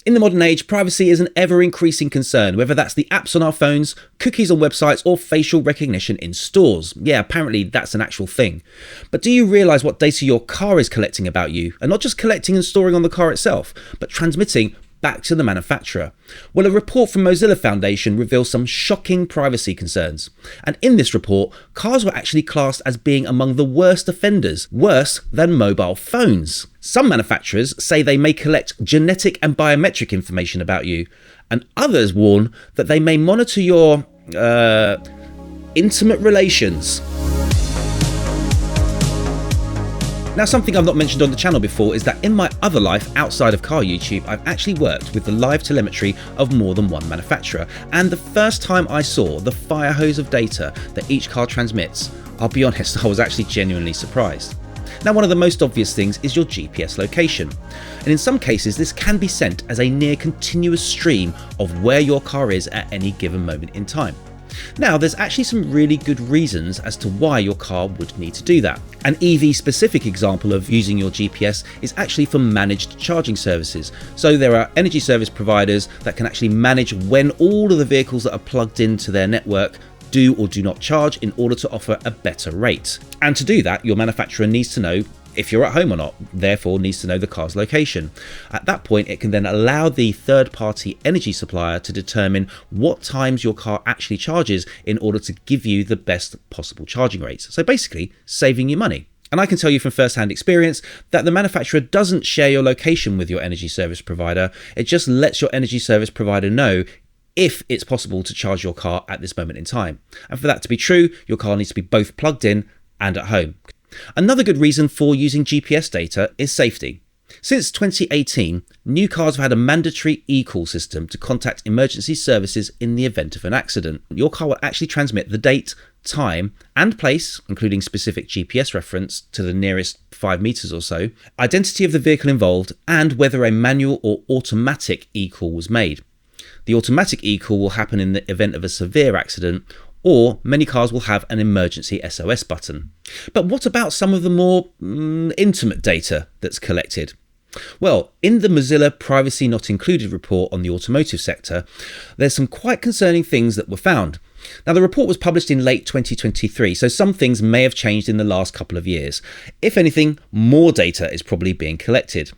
In the modern age, privacy is an ever-increasing concern, whether that's the apps on our phones, cookies on websites, or facial recognition in stores. Yeah, apparently that's an actual thing. But do you realise what data your car is collecting about you? And not just collecting and storing on the car itself, but transmitting back to the manufacturer? Well, a report from Mozilla Foundation reveals some shocking privacy concerns. And in this report, cars were actually classed as being among the worst offenders, worse than mobile phones. Some manufacturers say they may collect genetic and biometric information about you, and others warn that they may monitor your intimate relations. Now, something I've not mentioned on the channel before is that in my other life outside of car YouTube, I've actually worked with the live telemetry of more than one manufacturer. And the first time I saw the fire hose of data that each car transmits, I'll be honest, I was actually genuinely surprised. Now, one of the most obvious things is your GPS location. And in some cases, this can be sent as a near continuous stream of where your car is at any given moment in time. Now, there's actually some really good reasons as to why your car would need to do that. An EV-specific example of using your GPS is actually for managed charging services. So there are energy service providers that can actually manage when all of the vehicles that are plugged into their network do or do not charge in order to offer a better rate. And to do that, your manufacturer needs to know if you're at home or not, therefore needs to know the car's location. At that point, it can then allow the third-party energy supplier to determine what times your car actually charges in order to give you the best possible charging rates. So basically, saving you money. And I can tell you from first-hand experience that the manufacturer doesn't share your location with your energy service provider. It just lets your energy service provider know if it's possible to charge your car at this moment in time. And for that to be true, your car needs to be both plugged in and at home. Another good reason for using GPS data is safety. Since 2018, new cars have had a mandatory e-call system to contact emergency services in the event of an accident. Your car will actually transmit the date, time, and place, including specific GPS reference to the nearest 5 meters or so, identity of the vehicle involved, and whether a manual or automatic e-call was made. The automatic e-call will happen in the event of a severe accident, or many cars will have an emergency SOS button. But what about some of the more intimate data that's collected? Well, in the Mozilla Privacy Not Included report on the automotive sector, there's some quite concerning things that were found. Now, the report was published in late 2023, so some things may have changed in the last couple of years. If anything, more data is probably being collected.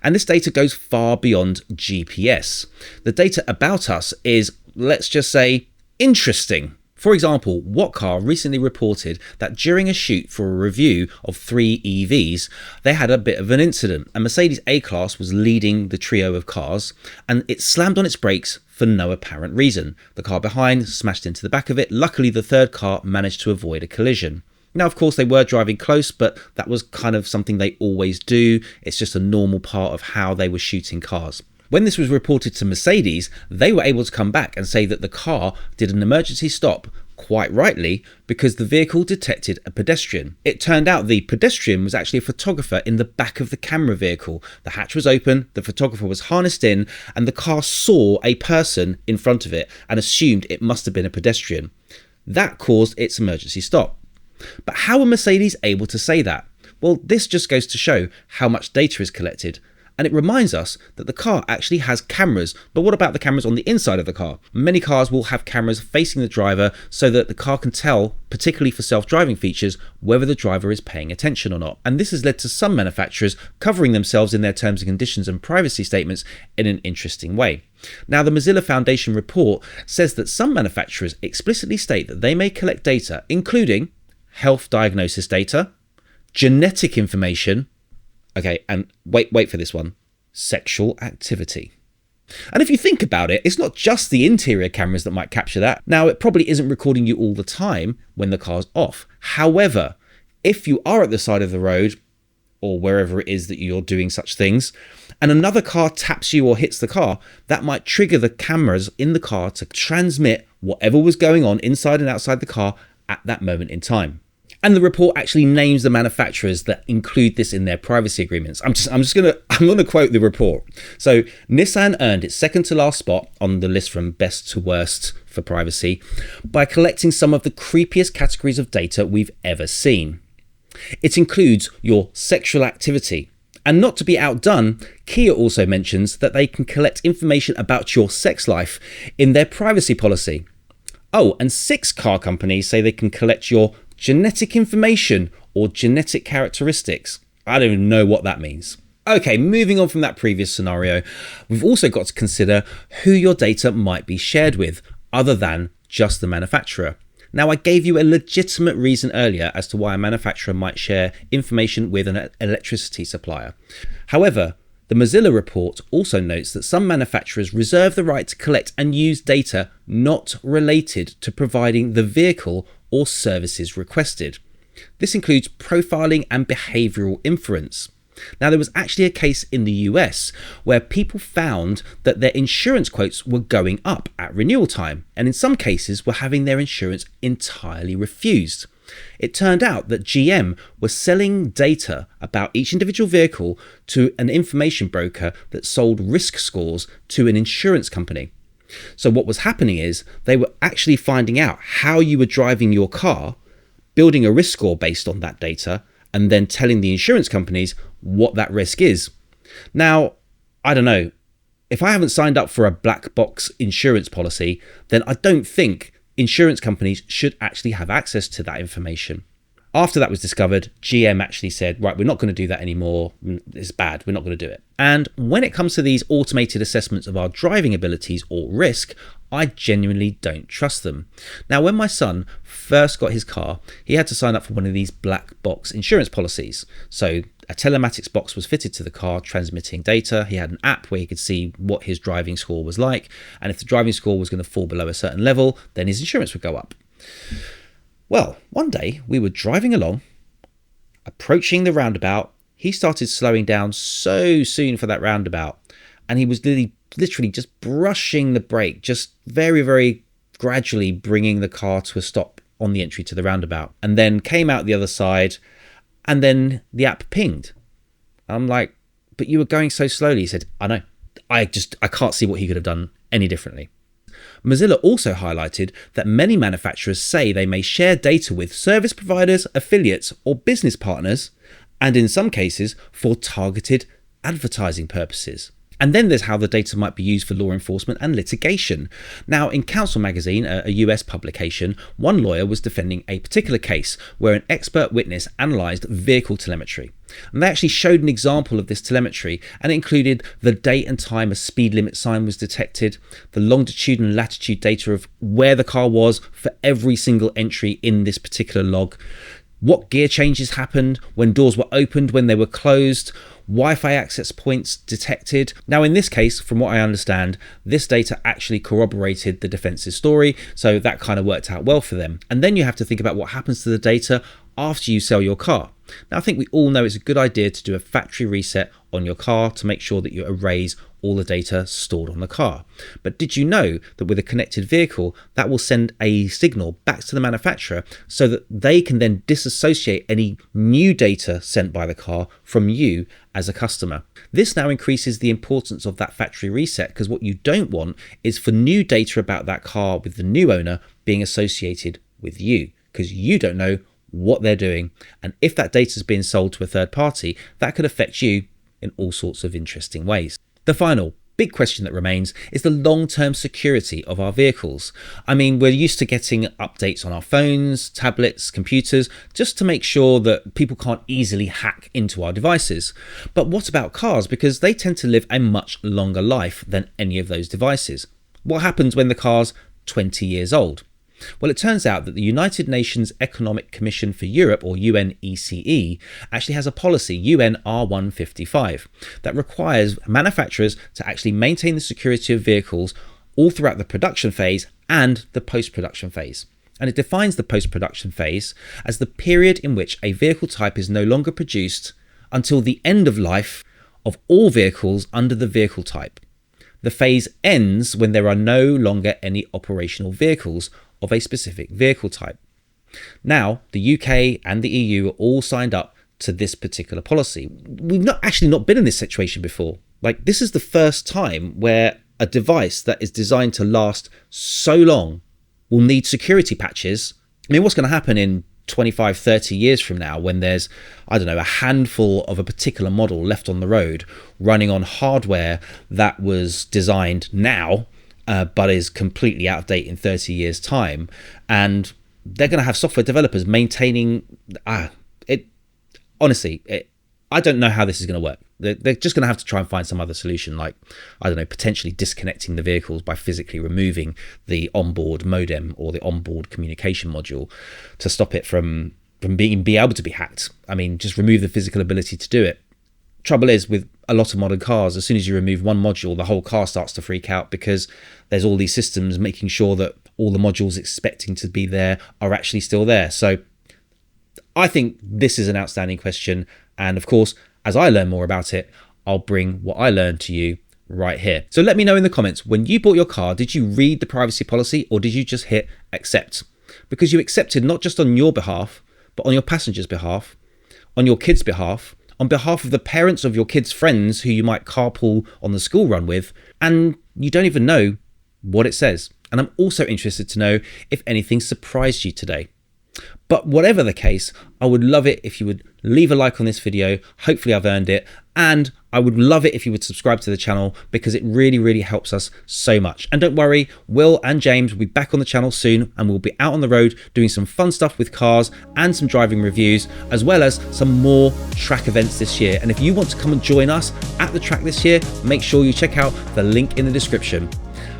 And this data goes far beyond GPS. The data about us is, let's just say, interesting. For example, What Car recently reported that during a shoot for a review of 3 EVs, they had a bit of an incident. A Mercedes A-Class was leading the trio of cars, and it slammed on its brakes for no apparent reason. The car behind smashed into the back of it. Luckily, the third car managed to avoid a collision. Now, of course, they were driving close, but that was kind of something they always do. It's just a normal part of how they were shooting cars. When this was reported to Mercedes, they were able to come back and say that the car did an emergency stop, quite rightly, because the vehicle detected a pedestrian. It turned out the pedestrian was actually a photographer in the back of the camera vehicle. The hatch was open, the photographer was harnessed in, and the car saw a person in front of it and assumed it must have been a pedestrian. That caused its emergency stop. But how were Mercedes able to say that? Well, this just goes to show how much data is collected. And it reminds us that the car actually has cameras. But what about the cameras on the inside of the car? Many cars will have cameras facing the driver so that the car can tell, particularly for self-driving features, whether the driver is paying attention or not. And this has led to some manufacturers covering themselves in their terms and conditions and privacy statements in an interesting way. Now, the Mozilla Foundation report says that some manufacturers explicitly state that they may collect data, including health diagnosis data, genetic information, okay, and wait for this one, sexual activity. And if you think about it, it's not just the interior cameras that might capture that. Now, it probably isn't recording you all the time when the car's off. However, if you are at the side of the road or wherever it is that you're doing such things, and another car taps you or hits the car, that might trigger the cameras in the car to transmit whatever was going on inside and outside the car at that moment in time. And the report actually names the manufacturers that include this in their privacy agreements. I'm gonna quote the report. So Nissan earned its second to last spot on the list from best to worst for privacy by collecting some of the creepiest categories of data we've ever seen. It includes your sexual activity And not to be outdone, Kia also mentions that they can collect information about your sex life in their privacy policy. Oh, and 6 car companies say they can collect your genetic information or genetic characteristics. I don't even know what that means. Okay, moving on from that previous scenario, we've also got to consider who your data might be shared with, other than just the manufacturer. Now, I gave you a legitimate reason earlier as to why a manufacturer might share information with an electricity supplier. However, the Mozilla report also notes that some manufacturers reserve the right to collect and use data not related to providing the vehicle or services requested. This includes profiling and behavioural inference. Now, there was actually a case in the US where people found that their insurance quotes were going up at renewal time, and in some cases were having their insurance entirely refused. It turned out that JayEmm was selling data about each individual vehicle to an information broker that sold risk scores to an insurance company. So what was happening is they were actually finding out how you were driving your car, building a risk score based on that data, and then telling the insurance companies what that risk is. Now, I don't know. If I haven't signed up for a black box insurance policy, then I don't think insurance companies should actually have access to that information. After that was discovered, JayEmm actually said, right, we're not going to do that anymore. It's bad. We're not going to do it. And when it comes to these automated assessments of our driving abilities or risk, I genuinely don't trust them. Now, when my son first got his car, he had to sign up for one of these black box insurance policies. So a telematics box was fitted to the car, transmitting data. He had an app where he could see what his driving score was like. And if the driving score was going to fall below a certain level, then his insurance would go up. Well, one day we were driving along, approaching the roundabout. He started slowing down so soon for that roundabout. And he was literally just brushing the brake, just very, very gradually bringing the car to a stop on the entry to the roundabout. And then came out the other side, and then the app pinged. I'm like, but you were going so slowly. He said, I know. I can't see what he could have done any differently. Mozilla also highlighted that many manufacturers say they may share data with service providers, affiliates, or business partners, and in some cases for targeted advertising purposes. And then there's how the data might be used for law enforcement and litigation. Now, in Counsel magazine, a US publication, one lawyer was defending a particular case where an expert witness analysed vehicle telemetry. And they actually showed an example of this telemetry, and it included the date and time a speed limit sign was detected, the longitude and latitude data of where the car was for every single entry in this particular log, what gear changes happened, when doors were opened, when they were closed, Wi-Fi access points detected. Now, in this case, from what I understand, this data actually corroborated the defense's story, so that kind of worked out well for them. And then you have to think about what happens to the data after you sell your car. Now, I think we all know it's a good idea to do a factory reset on your car to make sure that you erase all the data stored on the car. But did you know that with a connected vehicle, that will send a signal back to the manufacturer so that they can then disassociate any new data sent by the car from you as a customer? This now increases the importance of that factory reset, because what you don't want is for new data about that car with the new owner being associated with you, because you don't know what they're doing. And if that data is being sold to a third party, that could affect you in all sorts of interesting ways. The final big question that remains is the long-term security of our vehicles. I mean, we're used to getting updates on our phones, tablets, computers, just to make sure that people can't easily hack into our devices. But what about cars? Because they tend to live a much longer life than any of those devices. What happens when the car's 20 years old? Well, it turns out that the United Nations Economic Commission for Europe, or UNECE, actually has a policy, UN R155, that requires manufacturers to actually maintain the security of vehicles all throughout the production phase and the post-production phase. And it defines the post-production phase as the period in which a vehicle type is no longer produced until the end of life of all vehicles under the vehicle type. The phase ends when there are no longer any operational vehicles of a specific vehicle type. Now, the UK and the EU are all signed up to this particular policy. We've not been in this situation before. Like, this is the first time where a device that is designed to last so long will need security patches. I mean, what's going to happen in 25, 30 years from now, when there's, I don't know, a handful of a particular model left on the road running on hardware that was designed now, but is completely out of date in 30 years time, and they're going to have software developers maintaining it. Honestly, I don't know how this is going to work. They're just going to have to try and find some other solution, like, I don't know, potentially disconnecting the vehicles by physically removing the onboard modem or the onboard communication module to stop it from being able to be hacked. I mean, just remove the physical ability to do it. Trouble is, with a lot of modern cars, as soon as you remove one module, the whole car starts to freak out, because there's all these systems making sure that all the modules expecting to be there are actually still there. So I think this is an outstanding question. And of course, as I learn more about it, I'll bring what I learned to you right here. So let me know in the comments, when you bought your car, did you read the privacy policy, or did you just hit accept? Because you accepted not just on your behalf, but on your passenger's behalf, on your kids' behalf, on behalf of the parents of your kids' friends who you might carpool on the school run with, and you don't even know what it says. And I'm also interested to know if anything surprised you today. But whatever the case, I would love it if you would leave a like on this video. Hopefully I've earned it. And I would love it if you would subscribe to the channel, because it really, really helps us so much. And don't worry, Will and James will be back on the channel soon, and we'll be out on the road doing some fun stuff with cars and some driving reviews, as well as some more track events this year. And if you want to come and join us at the track this year, make sure you check out the link in the description.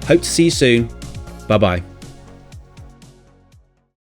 Hope to see you soon. Bye-bye.